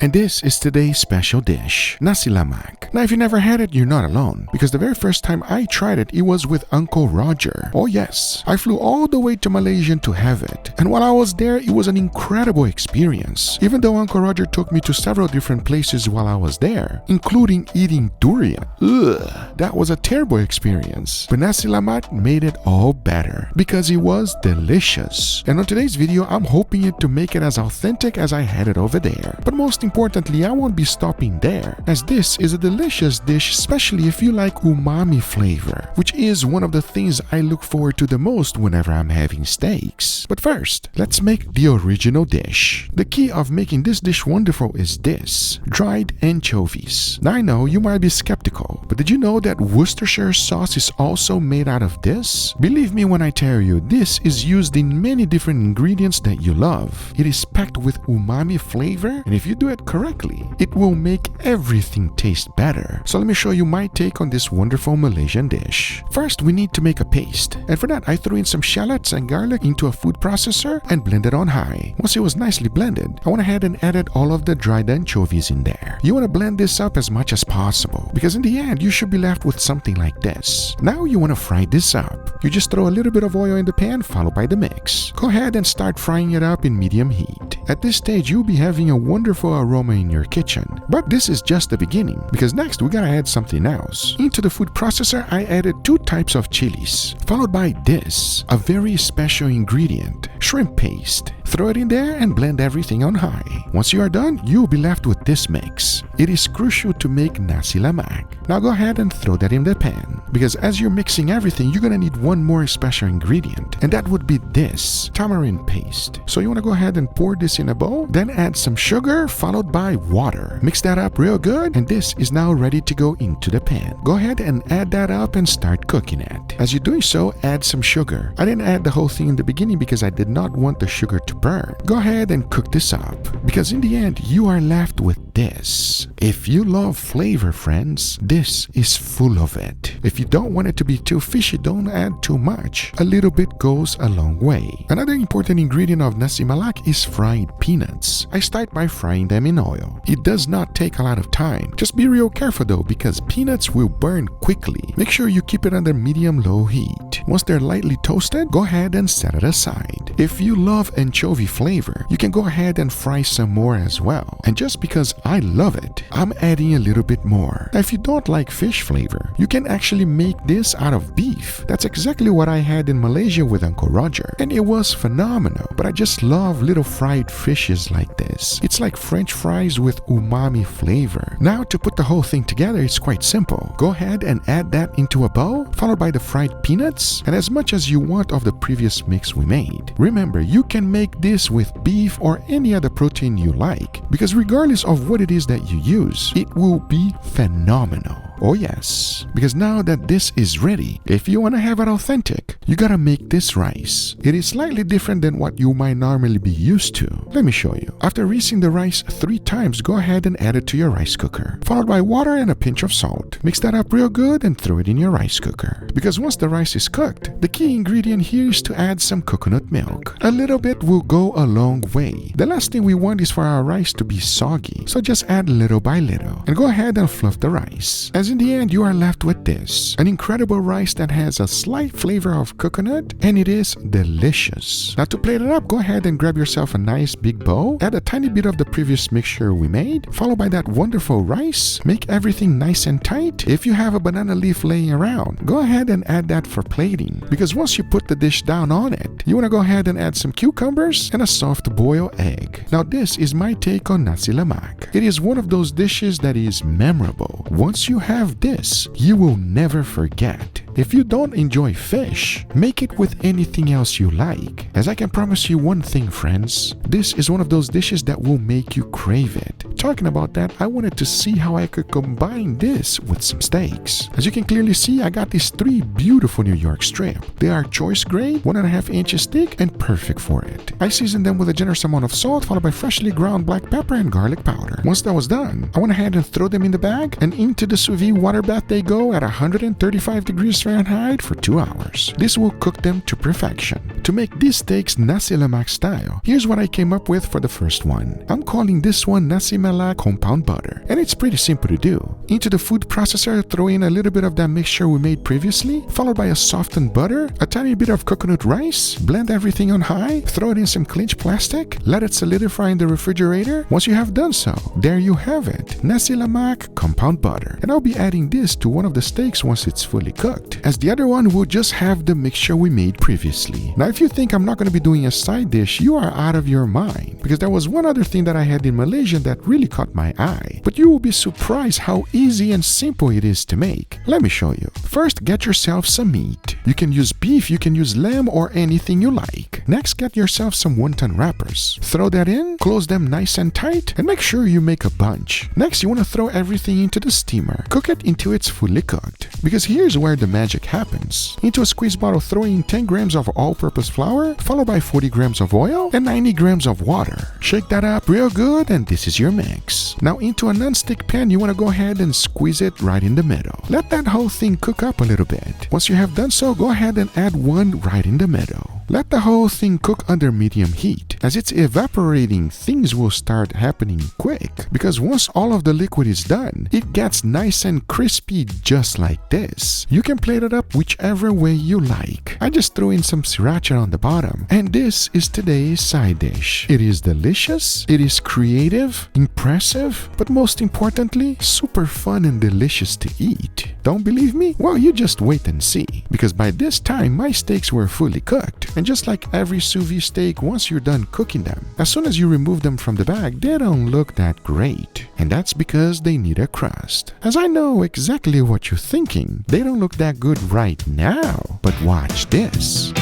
And this is today's special dish, nasi lemak. Now if you never had it, you're not alone, because the very first time I tried it, it was with Uncle Roger. Oh yes, I flew all the way to Malaysia to have it. And while I was there, it was an incredible experience. Even though Uncle Roger took me to several different places while I was there, including eating durian. Ugh, that was a terrible experience. But nasi lemak made it all better, because it was delicious. And on today's video, I'm hoping it to make it as authentic as I had it over there. But most importantly, I won't be stopping there, as this is a delicious dish, especially if you like umami flavor, which is one of the things I look forward to the most whenever I'm having steaks. But first, let's make the original dish. The key of making this dish wonderful is this: dried anchovies. Now I know you might be skeptical, but did you know that Worcestershire sauce is also made out of this? Believe me when I tell you, this is used in many different ingredients that you love. It is packed with umami flavor, and if you do it correctly, it will make everything taste better. So let me show you my take on this wonderful Malaysian dish. First, we need to make a paste, and for that I threw in some shallots and garlic into a food processor and blended on high. Once it was nicely blended, I went ahead and added all of the dried anchovies in there. You want to blend this up as much as possible, because in the end you should be left with something like this. Now you want to fry this up. You just throw a little bit of oil in the pan followed by the mix. Go ahead and start frying it up in medium heat. At this stage, you'll be having a wonderful aroma in your kitchen. But this is just the beginning, because next we gotta add something else. Into the food processor, I added 2 types of chilies, followed by this, a very special ingredient, shrimp paste. Throw it in there and blend everything on high. Once you are done, you'll be left with this mix. It is crucial to make nasi lemak. Now go ahead and throw that in the pan, because as you're mixing everything, you're gonna need one more special ingredient, and that would be this, tamarind paste. So you wanna go ahead and pour this in a bowl, then add some sugar followed by water. Mix that up real good, and this is now ready to go into the pan. Go ahead and add that up and start cooking it. As you're doing so, add some sugar. I didn't add the whole thing in the beginning because I did not want the sugar to burn. Go ahead and cook this up, because in the end, you are left with this. If you love flavor, friends, this is full of it. If you don't want it to be too fishy, don't add too much. A little bit goes a long way. Another important ingredient of nasi lemak is fried peanuts. I start by frying them in oil. It does not take a lot of time. Just be real careful though, because peanuts will burn quickly. Make sure you keep it under medium-low heat. Once they're lightly toasted, go ahead and set it aside. If you love anchovy flavor, you can go ahead and fry some more as well. And just because I love it, I'm adding a little bit more. Now, if you don't like fish flavor, you can actually make this out of beef. That's exactly what I had in Malaysia with Uncle Roger, and it was phenomenal. But I just love little fried fishes like this. It's like French fries with umami flavor. Now to put the whole thing together, it's quite simple. Go ahead and add that into a bowl, followed by the fried peanuts, and as much as you want of the previous mix we made. Remember, you can make this with beef or any other protein you like, because regardless of what it is that you use, it will be phenomenal. Oh yes, because now that this is ready, if you want to have it authentic, you gotta make this rice. It is slightly different than what you might normally be used to. Let me show you. After rinsing the rice 3 times, go ahead and add it to your rice cooker, followed by water and a pinch of salt. Mix that up real good and throw it in your rice cooker. Because once the rice is cooked, the key ingredient here is to add some coconut milk. A little bit will go a long way. The last thing we want is for our rice to be soggy, so just add little by little. And go ahead and fluff the rice. As in the end, you are left with this, an incredible rice that has a slight flavor of coconut, and it is delicious. Now to plate it up, go ahead and grab yourself a nice big bowl, add a tiny bit of the previous mixture we made, followed by that wonderful rice. Make everything nice and tight. If you have a banana leaf laying around, go ahead and add that for plating, because once you put the dish down on it, you want to go ahead and add some cucumbers and a soft boiled egg. Now this is my take on nasi lemak. It is one of those dishes that is memorable. Once you have this, you will never forget. If you don't enjoy fish, make it with anything else you like. As I can promise you one thing, friends, this is one of those dishes that will make you crave it. Talking about that, I wanted to see how I could combine this with some steaks. As you can clearly see, I got these 3 beautiful New York strip. They are choice grade, 1.5 inches thick, and perfect for it. I seasoned them with a generous amount of salt, followed by freshly ground black pepper and garlic powder. Once that was done, I went ahead and threw them in the bag, and into the sous vide water bath they go at 135 degrees Fahrenheit for 2 hours. This will cook them to perfection. To make these steaks nasi lemak style, here's what I came up with for the first one. I'm calling this one nasi vanilla compound butter. And it's pretty simple to do. Into the food processor, throw in a little bit of that mixture we made previously, followed by a softened butter, a tiny bit of coconut rice, blend everything on high, throw it in some clinch plastic, let it solidify in the refrigerator. Once you have done so, there you have it, nasi lemak compound butter. And I'll be adding this to one of the steaks once it's fully cooked, as the other one will just have the mixture we made previously. Now if you think I'm not going to be doing a side dish, you are out of your mind, because there was one other thing that I had in Malaysia that really caught my eye. But you will be surprised how easy and simple it is to make. Let me show you. First, get yourself some meat. You can use beef, you can use lamb, or anything you like. Next, get yourself some wonton wrappers. Throw that in, close them nice and tight, and make sure you make a bunch. Next, you want to throw everything into the steamer. Cook it until it's fully cooked. Because here's where the magic happens. Into a squeeze bottle, throw in 10 grams of all-purpose flour, followed by 40 grams of oil and 90 grams of water. Shake that up real good, and this is your mix. Now into a non-stick pan, you want to go ahead and squeeze it right in the middle. Let that whole thing cook up a little bit. Once you have done so, go ahead and add one right in the middle. Let the whole thing cook under medium heat. As it's evaporating, things will start happening quick, because once all of the liquid is done, it gets nice and crispy just like this. You can plate it up whichever way you like. I just threw in some sriracha on the bottom, and this is today's side dish. It is delicious, it is creative, impressive, but most importantly, super fun and delicious to eat. Don't believe me? Well, you just wait and see, because by this time my steaks were fully cooked. And just like every sous vide steak, once you're done cooking them, as soon as you remove them from the bag, they don't look that great. And that's because they need a crust. As I know exactly what you're thinking, they don't look that good right now, but watch this.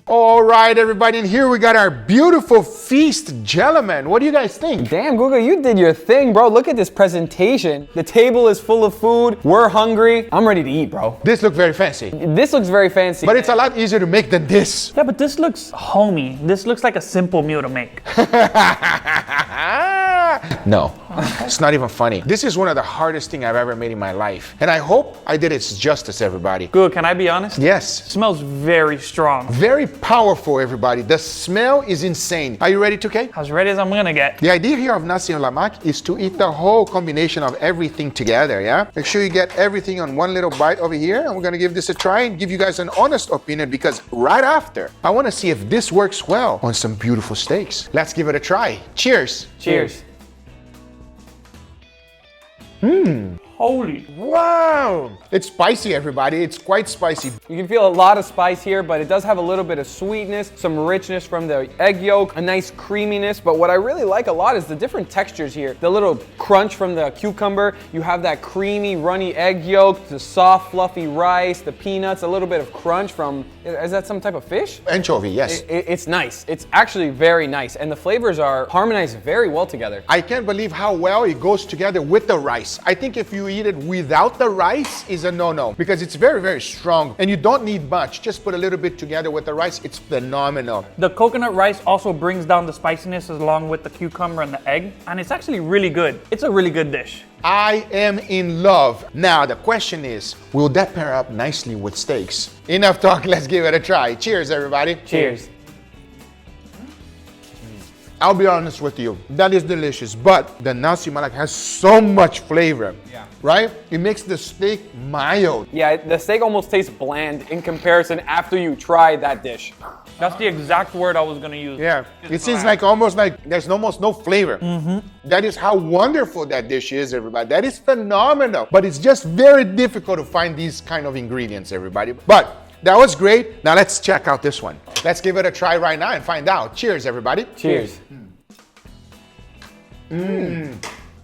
All right, everybody, and here we got our beautiful feast, gentlemen. What do you guys think? Damn, Guga, you did your thing, bro. Look at this presentation. The table is full of food. We're hungry. I'm ready to eat, bro. This looks very fancy. This looks very fancy. But it's a lot easier to make than this. Yeah, but this looks homey. This looks like a simple meal to make. No, it's not even funny. This is one of the hardest things I've ever made in my life. And I hope I did its justice, everybody. Guga, can I be honest? Yes. It smells very strong. Very powerful, everybody. The smell is insane. Are you ready, 2K? As ready as I'm gonna get. The idea here of nasi lemak is to eat the whole combination of everything together, yeah? Make sure you get everything on one little bite over here, and we're gonna give this a try and give you guys an honest opinion, because right after, I wanna see if this works well on some beautiful steaks. Let's give it a try. Cheers. Cheers. Holy. Wow. It's spicy, everybody. It's quite spicy. You can feel a lot of spice here, but it does have a little bit of sweetness, some richness from the egg yolk, a nice creaminess. But what I really like a lot is the different textures here. The little crunch from the cucumber. You have that creamy, runny egg yolk, the soft, fluffy rice, the peanuts, a little bit of crunch from, is that some type of fish? Anchovy, yes. It's nice. It's actually very nice. And the flavors are harmonized very well together. I can't believe how well it goes together with the rice. I think if you eat it without the rice is a no-no, because it's very, very strong and you don't need much. Just put a little bit together with the rice. It's phenomenal. The coconut rice also brings down the spiciness along with the cucumber and the egg, and it's actually really good. It's a really good dish. I am in love. Now, the question is, will that pair up nicely with steaks? Enough talk, let's give it a try. Cheers, everybody. Cheers. I'll be honest with you, that is delicious, but the nasi lemak has so much flavor, right? It makes the steak mild. Yeah, the steak almost tastes bland in comparison after you try that dish. That's the exact word I was gonna use. Yeah, it seems like almost like there's almost no flavor. That is how wonderful that dish is, everybody. That is phenomenal, but it's just very difficult to find these kind of ingredients, everybody. But that was great. Now let's check out this one. Let's give it a try right now and find out. Cheers, everybody. Cheers.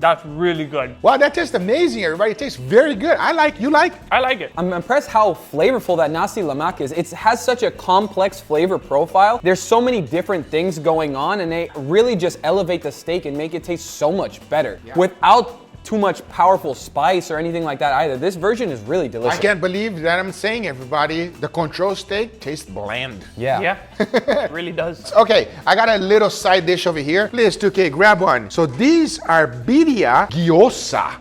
That's really good. Wow, that tastes amazing, everybody. It tastes very good. I like it. I'm impressed how flavorful that nasi lemak is. It has such a complex flavor profile. There's so many different things going on, and they really just elevate the steak and make it taste so much better without too much powerful spice or anything like that either. This version is really delicious. I can't believe that I'm saying, everybody, the control steak tastes bland. Yeah. It really does. Okay, I got a little side dish over here. Please, 2K, grab one. So these are birria gyoza.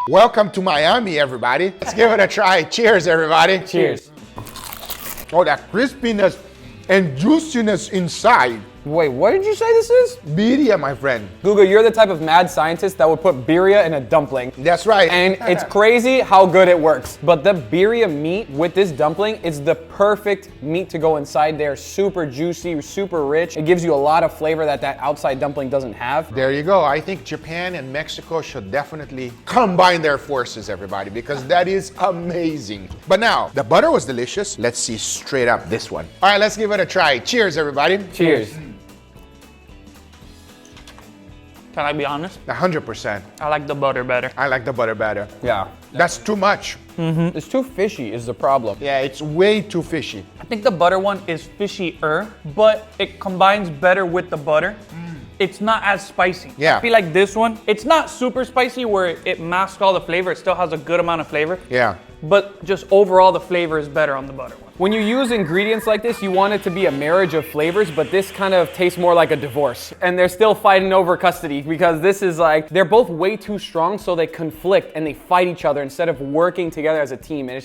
Welcome to Miami, everybody. Let's give it a try. Cheers, everybody. Cheers. Oh, that crispiness and juiciness inside. Wait, what did you say this is? Birria, my friend. Guga, you're the type of mad scientist that would put birria in a dumpling. That's right. And it's crazy how good it works. But the birria meat with this dumpling is the perfect meat to go inside there. Super juicy, super rich. It gives you a lot of flavor that outside dumpling doesn't have. There you go. I think Japan and Mexico should definitely combine their forces, everybody, because that is amazing. But now, the butter was delicious. Let's see straight up this one. All right, let's give it a try. Cheers, everybody. Cheers. Can I be honest? 100%. I like the butter better. I like the butter better. Yeah. That's too much. It's too fishy is the problem. Yeah, it's way too fishy. I think the butter one is fishy-er, but it combines better with the butter. It's not as spicy. Yeah. I feel like this one, it's not super spicy where it masks all the flavor. It still has a good amount of flavor. Yeah. But just overall, the flavor is better on the butter one. When you use ingredients like this, you want it to be a marriage of flavors, but this kind of tastes more like a divorce. And they're still fighting over custody because this is like, they're both way too strong, so they conflict and they fight each other instead of working together as a team. And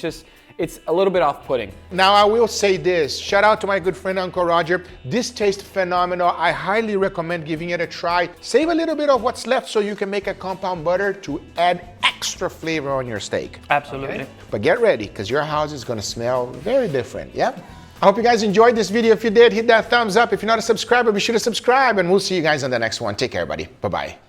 it's a little bit off-putting. Now, I will say this. Shout out to my good friend, Uncle Roger. This tastes phenomenal. I highly recommend giving it a try. Save a little bit of what's left so you can make a compound butter to add extra flavor on your steak. Absolutely. Okay? But get ready, because your house is gonna smell very different, yeah? I hope you guys enjoyed this video. If you did, hit that thumbs up. If you're not a subscriber, be sure to subscribe, and we'll see you guys on the next one. Take care, buddy. Bye-bye.